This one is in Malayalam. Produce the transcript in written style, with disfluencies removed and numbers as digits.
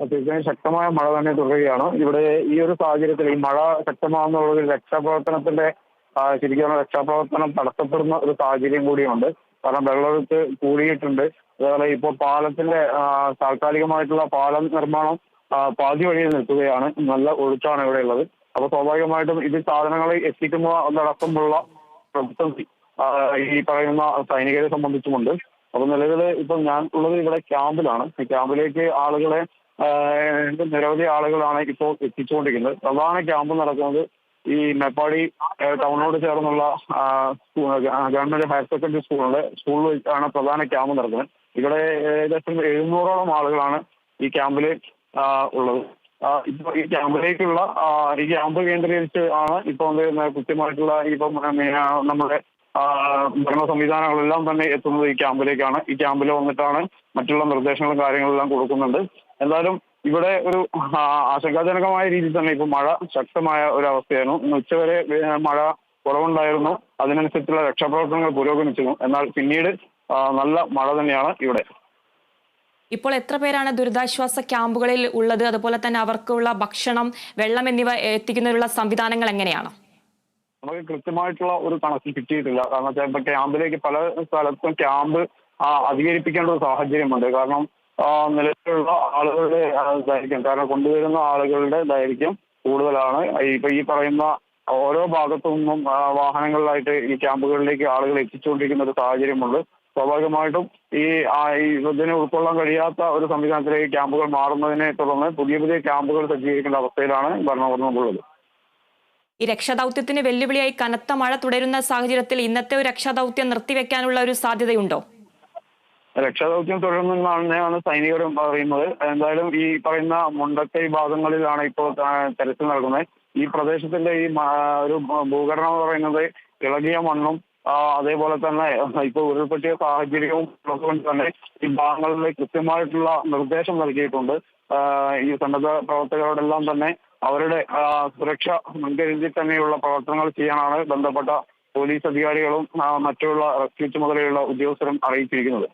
തീർച്ചയായും ശക്തമായ മഴ തന്നെ തുടരുകയാണ്. ഇവിടെ ഈ ഒരു സാഹചര്യത്തിൽ ഈ മഴ ശക്തമാകുന്നുള്ള ഒരു രക്ഷാപ്രവർത്തനത്തിന്റെ ശരിക്കും രക്ഷാപ്രവർത്തനം തടസ്സപ്പെടുന്ന ഒരു സാഹചര്യം കൂടിയുണ്ട്. കാരണം വെള്ളമൊഴുക്ക് കൂടിയിട്ടുണ്ട്. അതുപോലെ ഇപ്പോൾ പാലത്തിന്റെ താൽക്കാലികമായിട്ടുള്ള പാലം നിർമ്മാണം പാതി വഴിയിൽ നിൽക്കുകയാണ്. നല്ല ഒഴുക്കാണ് ഇവിടെ ഉള്ളത്. അപ്പൊ സ്വാഭാവികമായിട്ടും ഇത് സാധനങ്ങൾ എത്തിക്കുന്ന ഒന്നടക്കമുള്ള പ്രതിസന്ധി ഈ പറയുന്ന സൈനികരെ സംബന്ധിച്ചുമുണ്ട്. അപ്പൊ നിലവിൽ ഇപ്പൊ ഞാൻ ഉള്ളത് ഇവിടെ ക്യാമ്പിലാണ്. ഈ ക്യാമ്പിലേക്ക് ആളുകളെ നിരവധി ആളുകളാണ് ഇപ്പോൾ എത്തിച്ചുകൊണ്ടിരിക്കുന്നത്. പ്രധാന ക്യാമ്പ് നടക്കുന്നത് ഈ മേപ്പാടി ടൗണിനോട് ചേർന്നുള്ള ഗവൺമെന്റ് ഹയർ സെക്കൻഡറി സ്കൂളിൽ ആണ് പ്രധാന ക്യാമ്പ് നടക്കുന്നത്. ഇവിടെ ഏകദേശം 700ഓളം ആളുകളാണ് ഈ ക്യാമ്പിൽ ഉള്ളത്. ഇപ്പൊ ഈ ക്യാമ്പിലേക്കുള്ള ഈ ക്യാമ്പ് കേന്ദ്രീകരിച്ച് ആണ് ഇപ്പൊ കൃത്യമായിട്ടുള്ള ഇപ്പം നമ്മുടെ ഭരണ സംവിധാനങ്ങളെല്ലാം തന്നെ എത്തുന്നത് ഈ ക്യാമ്പിലേക്കാണ്. ഈ ക്യാമ്പിൽ വന്നിട്ടാണ് മറ്റുള്ള നിർദ്ദേശങ്ങളും കാര്യങ്ങളെല്ലാം കൊടുക്കുന്നുണ്ട്. എന്തായാലും ഇവിടെ ഒരു ആശങ്കാജനകമായ രീതിയിൽ തന്നെ ഇപ്പൊ മഴ ശക്തമായ ഒരു അവസ്ഥയായിരുന്നു. ഇന്ന് ഉച്ചവരെ മഴ കുറവുണ്ടായിരുന്നു. അതിനനുസരിച്ചുള്ള രക്ഷാപ്രവർത്തനങ്ങൾ പുരോഗമിച്ചിരുന്നു. എന്നാൽ പിന്നീട് നല്ല മഴ തന്നെയാണ് ഇവിടെ. ഇപ്പോൾ എത്ര പേരാണ് ദുരിതാശ്വാസ ക്യാമ്പുകളിൽ ഉള്ളത്? അതുപോലെ തന്നെ അവർക്കുള്ള ഭക്ഷണം, വെള്ളം എന്നിവ എത്തിക്കുന്നതിനുള്ള സംവിധാനങ്ങൾ എങ്ങനെയാണ്? നമുക്ക് കൃത്യമായിട്ടുള്ള ഒരു കണക്ക് കിട്ടിയിട്ടില്ല. കാരണം വെച്ചാൽ ഇപ്പൊ ക്യാമ്പിലേക്ക് പല സ്ഥലത്തും ക്യാമ്പ് അധികരിപ്പിക്കേണ്ട ഒരു സാഹചര്യമുണ്ട്. കാരണം നിലവിലുള്ള ആളുകളുടെ ദൈർഘ്യം, കാരണം കൊണ്ടുവരുന്ന ആളുകളുടെ ദൈർഘ്യം കൂടുതലാണ്. ഇപ്പൊ ഈ പറയുന്ന ഓരോ ഭാഗത്തു നിന്നും വാഹനങ്ങളിലായിട്ട് ഈ ക്യാമ്പുകളിലേക്ക് ആളുകൾ എത്തിച്ചുകൊണ്ടിരിക്കുന്ന ഒരു സാഹചര്യമുണ്ട്. സ്വാഭാവികമായിട്ടും ഇതിനെ ഉൾക്കൊള്ളാൻ കഴിയാത്ത ഒരു സംവിധാനത്തിലേക്ക് ക്യാമ്പുകൾ മാറുന്നതിനെ തുടർന്ന് പുതിയ ക്യാമ്പുകൾ സജ്ജീകരിക്കേണ്ട അവസ്ഥയിലാണ് ഭരണകൂടമുള്ളത്. ഈ രക്ഷാദൌത്യത്തിന് വെല്ലുവിളിയായി കനത്ത മഴ തുടരുന്ന സാഹചര്യത്തിൽ ഇന്നത്തെ ഒരു രക്ഷാദൌത്യം നിർത്തിവെക്കാനുള്ള ഒരു സാധ്യതയുണ്ടോ? രക്ഷാദൌത്യം തുടരുമെന്നാണ് സൈനികരും പറയുന്നത്. എന്തായാലും ഈ പറയുന്ന മുണ്ടക്കൈ ഭാഗങ്ങളിലാണ് ഇപ്പോൾ തെരച്ചിൽ നടക്കുന്നത്. ഈ പ്രദേശത്തിന്റെ ഈ ഒരു ഭൂഘടന എന്ന് പറയുന്നത് ഇളകിയ മണ്ണും അതേപോലെ തന്നെ ഇപ്പോൾ ഉരുൾപൊട്ടിയ സാഹചര്യവും ഉള്ളതുകൊണ്ട് തന്നെ ഈ ഭാഗങ്ങളിൽ കൃത്യമായിട്ടുള്ള നിർദ്ദേശം നൽകിയിട്ടുണ്ട്. ഈ സന്നദ്ധ പ്രവർത്തകരോടെല്ലാം തന്നെ അവരുടെ സുരക്ഷ മുൻകരുതി തന്നെയുള്ള പ്രവർത്തനങ്ങൾ ചെയ്യാനാണ് ബന്ധപ്പെട്ട പോലീസ് അധികാരികളും മറ്റുള്ള റെസ്ക്യൂ ചുമതലയുള്ള ഉദ്യോഗസ്ഥരും അറിയിച്ചിരിക്കുന്നത്.